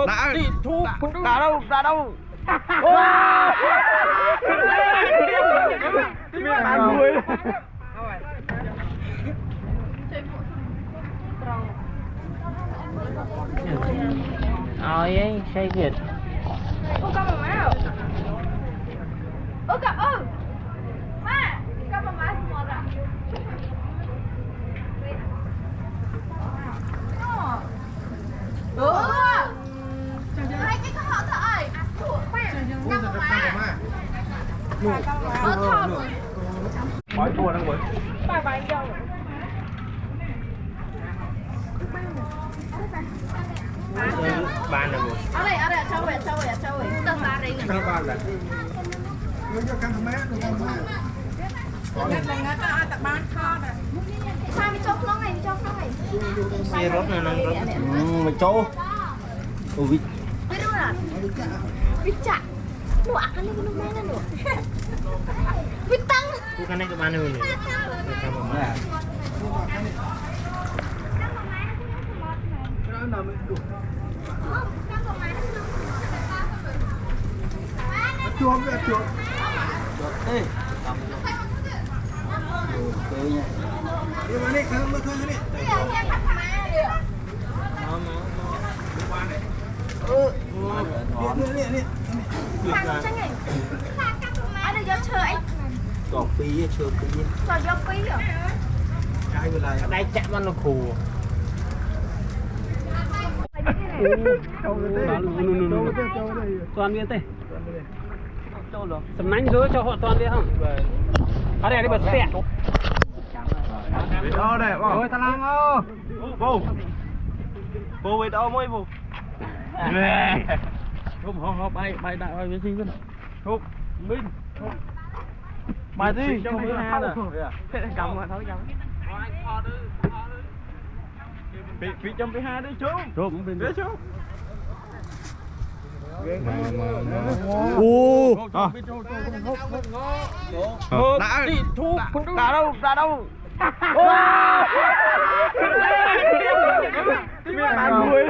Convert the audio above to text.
Đã đi thu đã đâu bán muối ấy xây Việt Ô con mamá nào? Ô cặp má con mamá semua tak? Hai cái con họ thợ ơi năm mamá thò rồi bói tua đang bói bài dâu ban rồi ở đây trâu vậy tao ra đây các bạn là Sao đi cho nó này xe rốt này nâng mình chỗ biết đâu là biết chặt nụ ăn cái nó mê nó nụ biết tăng cái này cái ban này chuông đây mà đi không được thôi đi anh được cho chơi còn phí chưa phí còn do phí rồi cái bên này đây chạm vào nó khù toàn viên tê sầm nánh rồi cho họ toàn viên không ở đây đi bật xe đó đây ôi thằng lang ơi vô về đâu mới vô không bay đại bay với sinh hút minh bài đi trong cái ha nè cầm mà thôi cầm bị trong cái ha đấy chú đấy chú đã đi thu đã đâu bán muối